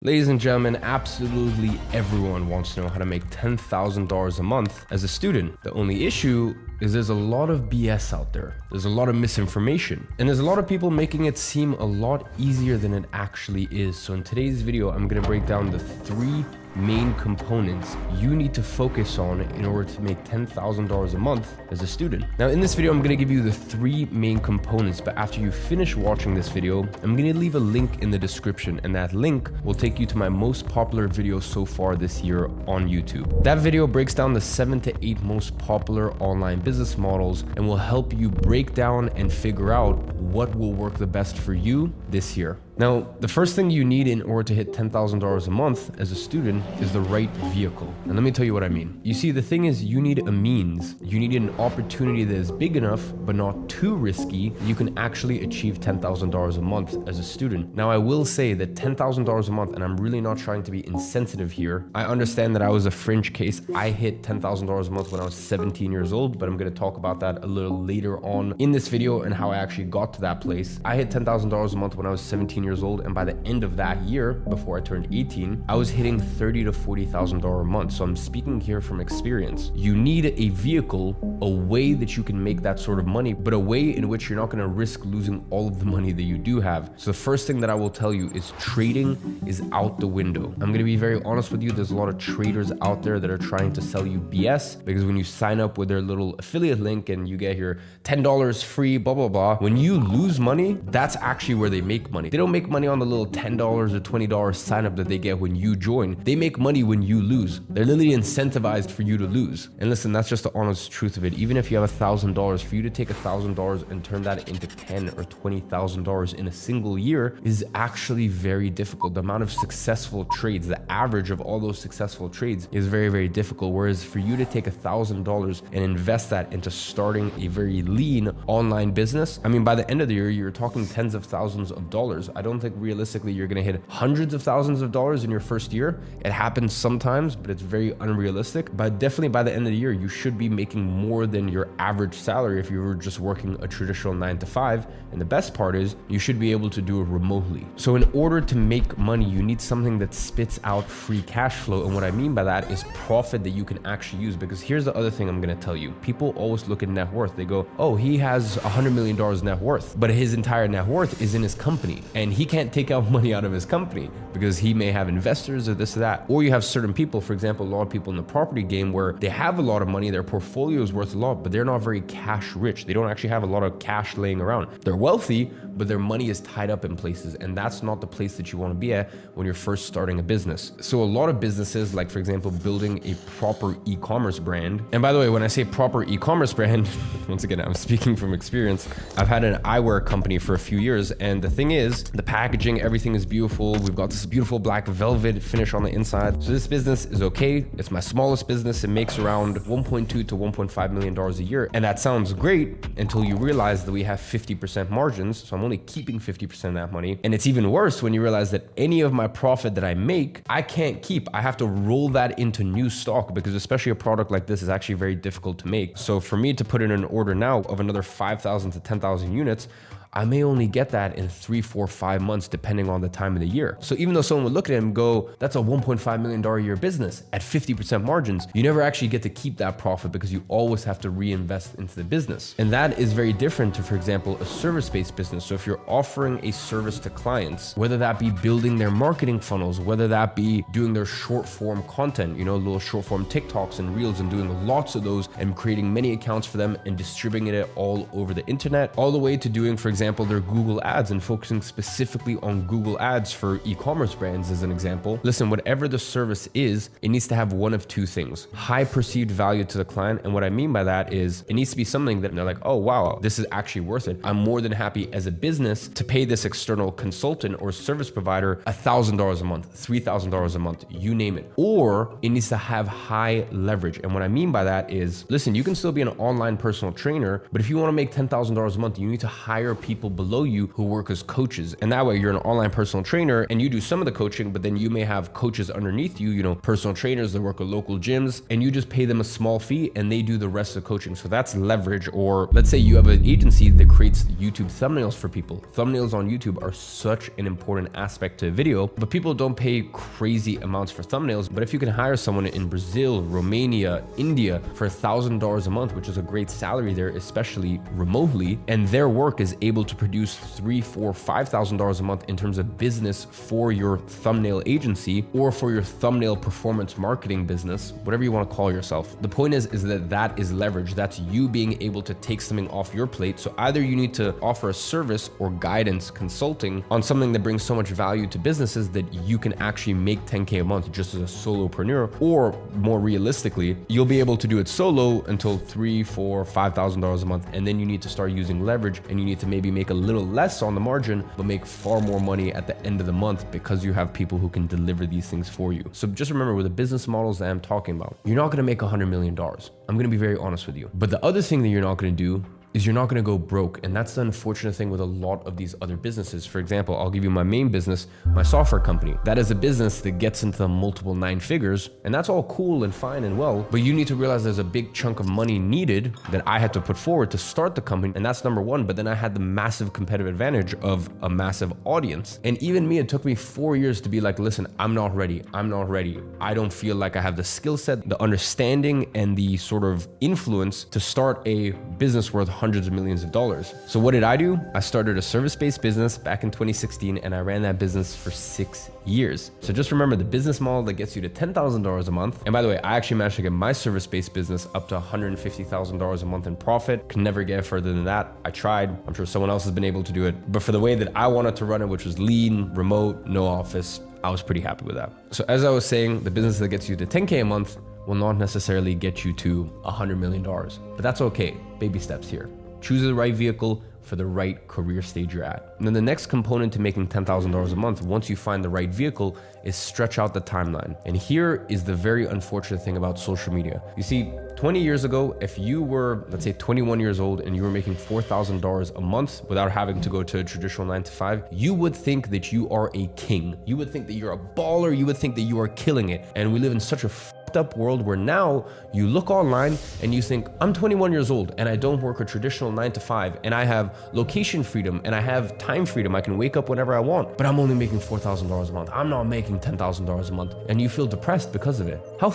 Ladies and gentlemen, absolutely everyone wants to know how to make $10,000 a month as a student. The only issue is there's a lot of BS out there. There's a lot of misinformation, and there's a lot of people making it seem a lot easier than it actually is. So in today's video, I'm gonna break down the 3 main components you need to focus on in order to make $10,000 a month as a student. Now in this video, I'm gonna give you the 3 main components, but after you finish watching this video, I'm gonna leave a link in the description, and that link will take you to my most popular video so far this year on YouTube. That video breaks down the 7 to 8 most popular online business models and will help you break down and figure out what will work the best for you this year. Now, the first thing you need in order to hit $10,000 a month as a student is the right vehicle. And let me tell you what I mean. You see, the thing is, you need a means. You need an opportunity that is big enough, but not too risky, you can actually achieve $10,000 a month as a student. Now, I will say that $10,000 a month, and I'm really not trying to be insensitive here. I understand that I was a fringe case. I hit $10,000 a month when I was 17 years old, but I'm gonna talk about that a little later on in this video and how I actually got to that place. I hit $10,000 a month when I was 17 years old, and by the end of that year, before I turned 18, I was hitting $30,000 to $40,000 a month. So I'm speaking here from experience. You need a vehicle, a way that you can make that sort of money, but a way in which you're not going to risk losing all of the money that you do have. So the first thing that I will tell you is trading is out the window. I'm going to be very honest with you. There's a lot of traders out there that are trying to sell you BS, because when you sign up with their little affiliate link and you get your $10 free, blah, blah, blah, when you lose money, that's actually where they make money. They don't make money on the little $10 or $20 sign up that they get when you join. They make money when you lose. They're literally incentivized for you to lose. And listen, that's just the honest truth of it. Even if you have $1,000, for you to take $1,000 and turn that into $10,000 or $20,000 in a single year is actually very difficult. The amount of successful trades, the average of all those successful trades is very, very difficult. Whereas for you to take $1,000 and invest that into starting a very lean online business, I mean, by the end of the year, you're talking tens of thousands of dollars. I don't think realistically you're going to hit hundreds of thousands of dollars in your first year. It happens sometimes, but it's very unrealistic. But definitely by the end of the year, you should be making more than your average salary if you were just working a traditional 9 to 5. And the best part is you should be able to do it remotely. So in order to make money, you need something that spits out free cash flow. And what I mean by that is profit that you can actually use. Because here's the other thing I'm going to tell you. People always look at net worth. They go, oh, he has $100 million net worth, but his entire net worth is in his company, and he can't take out money out of his company because he may have investors or this or that. Or you have certain people, for example, a lot of people in the property game where they have a lot of money, their portfolio is worth a lot, but they're not very cash rich. They don't actually have a lot of cash laying around. They're wealthy, but their money is tied up in places, and that's not the place that you want to be at when you're first starting a business. So a lot of businesses, like for example, building a proper e-commerce brand. And by the way, when I say proper e-commerce brand, once again, I'm speaking from experience. I've had an eyewear company for a few years, and the thing is, the packaging, everything is beautiful. We've got this beautiful black velvet finish on the inside. So this business is okay. It's my smallest business. It makes around $1.2 to $1.5 million a year. And that sounds great until you realize that we have 50% margins. So I'm only keeping 50% of that money. And it's even worse when you realize that any of my profit that I make, I can't keep. I have to roll that into new stock, because especially a product like this is actually very difficult to make. So for me to put in an order now of another 5,000 to 10,000 units, I may only get that in 3, 4, 5 months, depending on the time of the year. So even though someone would look at it and go, that's a $1.5 million a year business at 50% margins, you never actually get to keep that profit because you always have to reinvest into the business. And that is very different to, for example, a service-based business. So if you're offering a service to clients, whether that be building their marketing funnels, whether that be doing their short form content, you know, little short form TikToks and Reels, and doing lots of those and creating many accounts for them and distributing it all over the internet, all the way to doing, for example, their Google ads and focusing specifically on Google ads for e-commerce brands as an example. Listen, whatever the service is, it needs to have one of 2 things: high perceived value to the client. And what I mean by that is it needs to be something that they're like, oh, wow, this is actually worth it. I'm more than happy as a business to pay this external consultant or service provider $1,000 a month, $3,000 a month, you name it. Or it needs to have high leverage. And what I mean by that is, listen, you can still be an online personal trainer, but if you want to make $10,000 a month, you need to hire people people below you who work as coaches. And that way you're an online personal trainer and you do some of the coaching, but then you may have coaches underneath you, personal trainers that work at local gyms, and you just pay them a small fee and they do the rest of the coaching. So that's leverage. Or let's say you have an agency that creates YouTube thumbnails for people. Thumbnails on YouTube are such an important aspect to a video, but people don't pay crazy amounts for thumbnails. But if you can hire someone in Brazil, Romania, India for $1,000 a month, which is a great salary there, especially remotely, and their work is able to produce $3,000, $4,000, $5,000 a month in terms of business for your thumbnail agency or for your thumbnail performance marketing business, whatever you want to call yourself. The point is that is leverage. That's you being able to take something off your plate. So either you need to offer a service or guidance consulting on something that brings so much value to businesses that you can actually make 10K a month just as a solopreneur, or more realistically, you'll be able to do it solo until $3,000, $4,000, $5,000 a month. And then you need to start using leverage and you need to maybe make a little less on the margin, but make far more money at the end of the month because you have people who can deliver these things for you. So just remember, with the business models that I'm talking about, you're not going to make $100 million. I'm going to be very honest with you. But the other thing that you're not going to do is you're not going to go broke. And that's the unfortunate thing with a lot of these other businesses. For example, I'll give you my main business, my software company. That is a business that gets into multiple 9 figures, and that's all cool and fine and well, but you need to realize there's a big chunk of money needed that I had to put forward to start the company, and that's number one. But then I had the massive competitive advantage of a massive audience. And even me, it took me 4 years to be like, listen, I'm not ready. I don't feel like I have the skill set, the understanding, and the sort of influence to start a business worth hundreds of millions of dollars. So what did I do? I started a service-based business back in 2016, and I ran that business for 6 years. So just remember, the business model that gets you to $10,000 a month. And by the way, I actually managed to get my service-based business up to $150,000 a month in profit. Can never get further than that. I tried. I'm sure someone else has been able to do it. But for the way that I wanted to run it, which was lean, remote, no office, I was pretty happy with that. So as I was saying, the business that gets you to 10K a month will not necessarily get you to $100 million, but that's okay. Baby steps here. Choose the right vehicle for the right career stage you're at. And then the next component to making $10,000 a month, once you find the right vehicle, is stretch out the timeline. And here is the very unfortunate thing about social media. You see, 20 years ago, if you were, let's say 21 years old and you were making $4,000 a month without having to go to a traditional 9 to 5, you would think that you are a king. You would think that you're a baller. You would think that you are killing it. And we live in such a up world where now you look online and you think, I'm 21 years old and I don't work a traditional 9 to 5 and I have location freedom and I have time freedom. I can wake up whenever I want, but I'm only making $4,000 a month. I'm not making $10,000 a month. And you feel depressed because of it. How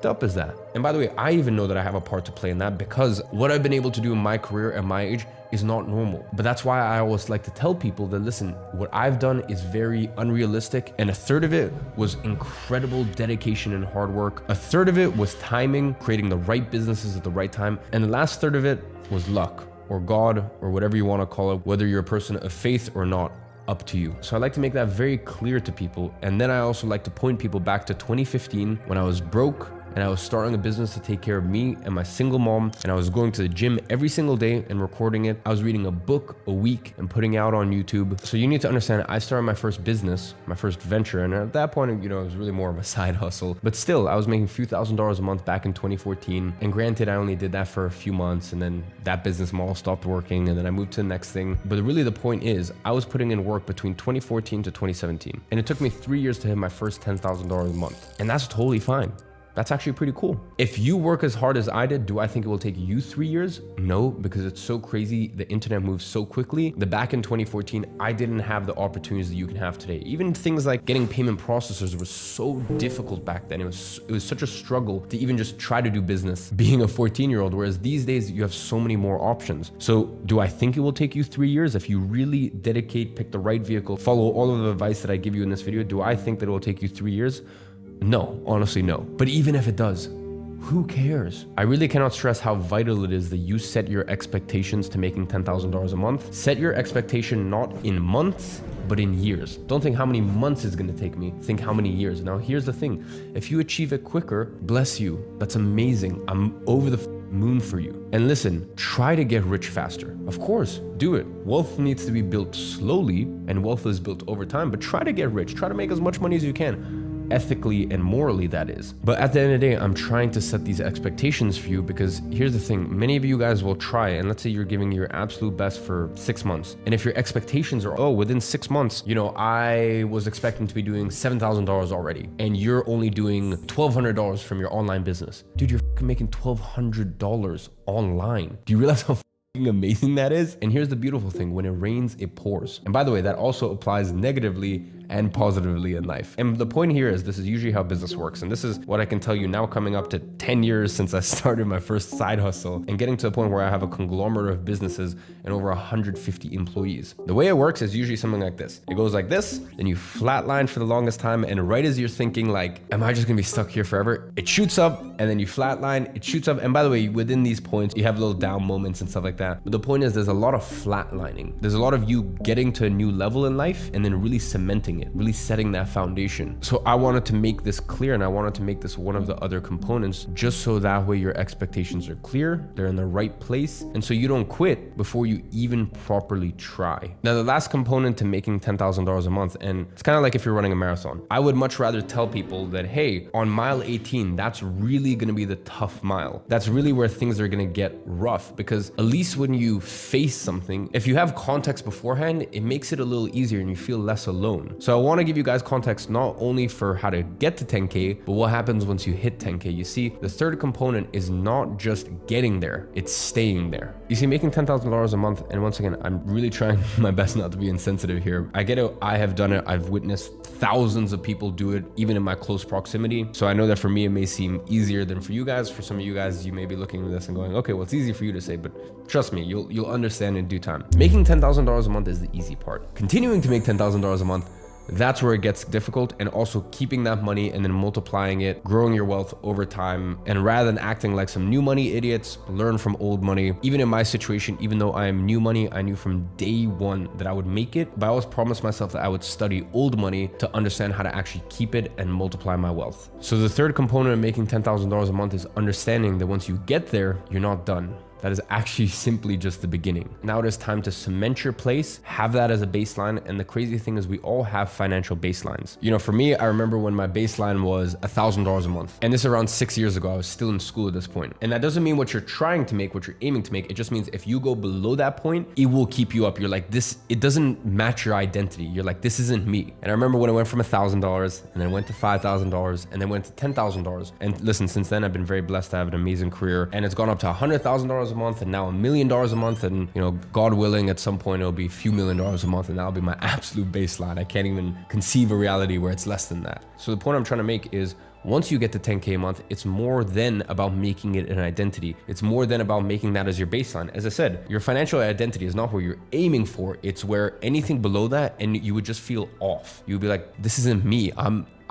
up is that? And by the way, I even know that I have a part to play in that, because what I've been able to do in my career at my age is not normal. But that's why I always like to tell people that, listen, what I've done is very unrealistic, and a third of it was incredible dedication and hard work. A third of it was timing, creating the right businesses at the right time, and the last third of it was luck, or God, or whatever you want to call it, whether you're a person of faith or not. Up to you. So I like to make that very clear to people. And then I also like to point people back to 2015 when I was broke and I was starting a business to take care of me and my single mom, and I was going to the gym every single day and recording it. I was reading a book a week and putting it out on YouTube. So you need to understand, I started my first business, my first venture, and at that point, it was really more of a side hustle. But still, I was making a few $1,000s a month back in 2014. And granted, I only did that for a few months, and then that business model stopped working, and then I moved to the next thing. But really the point is, I was putting in work between 2014 to 2017. And it took me 3 years to hit my first $10,000 a month. And that's totally fine. That's actually pretty cool. If you work as hard as I did, do I think it will take you 3 years? No, because it's so crazy. The internet moves so quickly that back in 2014, I didn't have the opportunities that you can have today. Even things like getting payment processors was so difficult back then. It was such a struggle to even just try to do business being a 14-year-old, whereas these days you have so many more options. So do I think it will take you 3 years? If you really dedicate, pick the right vehicle, follow all of the advice that I give you in this video, do I think that it will take you 3 years? No, honestly, no. But even if it does, who cares? I really cannot stress how vital it is that you set your expectations to making $10,000 a month. Set your expectation not in months, but in years. Don't think how many months it's gonna take me. Think how many years. Now, here's the thing. If you achieve it quicker, bless you. That's amazing. I'm over the moon for you. And listen, try to get rich faster. Of course, do it. Wealth needs to be built slowly, and wealth is built over time, but try to get rich. Try to make as much money as you can. ethically and morally that is. But at the end of the day, I'm trying to set these expectations for you, because here's the thing. Many of you guys will try, and let's say you're giving your absolute best for 6 months. And if your expectations are, oh, within 6 months, you know, I was expecting to be doing $7,000 already, and you're only doing $1,200 from your online business. Dude, you're making $1,200 online. Do you realize how amazing that is? And here's the beautiful thing. When it rains, it pours. And by the way, that also applies negatively and positively in life. And the point here is, this is usually how business works. And this is what I can tell you now, coming up to 10 years since I started my first side hustle and getting to a point where I have a conglomerate of businesses and over 150 employees. The way it works is usually something like this. It goes like this, then you flatline for the longest time. And right as you're thinking like, am I just gonna be stuck here forever? It shoots up, and then you flatline, it shoots up. And by the way, within these points, you have little down moments and stuff like that. But the point is, there's a lot of flatlining. There's a lot of you getting to a new level in life and then really cementing it, really setting that foundation. So I wanted to make this clear, and I wanted to make this one of the other components, just so that way your expectations are clear, they're in the right place, and so you don't quit before you even properly try. Now, the last component to making $10,000 a month, and it's kind of like if you're running a marathon. I would much rather tell people that, hey, on mile 18, that's really gonna be the tough mile. That's really where things are gonna get rough, because at least when you face something, if you have context beforehand, it makes it a little easier and you feel less alone. So I want to give you guys context not only for how to get to 10K, but what happens once you hit 10K. You see, the third component is not just getting there, it's staying there. You see, making $10,000 a month, and once again, I'm really trying my best not to be insensitive here. I get it, I have done it, I've witnessed thousands of people do it, even in my close proximity. So I know that for me, it may seem easier than for you guys. For some of you guys, you may be looking at this and going, okay, well, it's easy for you to say, but trust me, you'll understand in due time. Making $10,000 a month is the easy part. Continuing to make $10,000 a month, that's where it gets difficult, and also keeping that money and then multiplying it, growing your wealth over time. And rather than acting like some new money idiots, learn from old money. Even in my situation, even though I am new money, I knew from day one that I would make it, but I always promised myself that I would study old money to understand how to actually keep it and multiply my wealth. So the third component of making $10,000 a month is understanding that once you get there, you're not done. That is actually simply just the beginning. Now it is time to cement your place, have that as a baseline. And the crazy thing is, we all have financial baselines. You know, for me, I remember when my baseline was $1,000 a month. And this is around 6 years ago. I was still in school at this point. And that doesn't mean what you're trying to make, what you're aiming to make. It just means if you go below that point, it will keep you up. You're like, this, it doesn't match your identity. You're like, this isn't me. And I remember when I went from $1,000 and then went to $5,000 and then went to $10,000. And listen, since then, I've been very blessed to have an amazing career, and it's gone up to $100,000 a month, and now $1 million a month. And you know, God willing, at some point it'll be a few $1 million a month, and that'll be my absolute baseline. I can't even conceive a reality where it's less than that. So the point I'm trying to make is, once you get to 10K a month, it's more than about making it an identity. It's more than about making that as your baseline. As I said, your financial identity is not where you're aiming for. It's where anything below that, and you would just feel off. You would be like, this isn't me.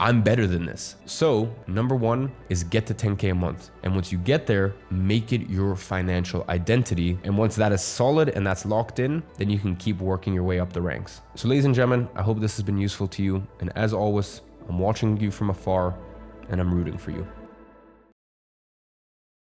I'm better than this. So number one is get to 10K a month. And once you get there, make it your financial identity. And once that is solid and that's locked in, then you can keep working your way up the ranks. So ladies and gentlemen, I hope this has been useful to you. And as always, I'm watching you from afar, and I'm rooting for you.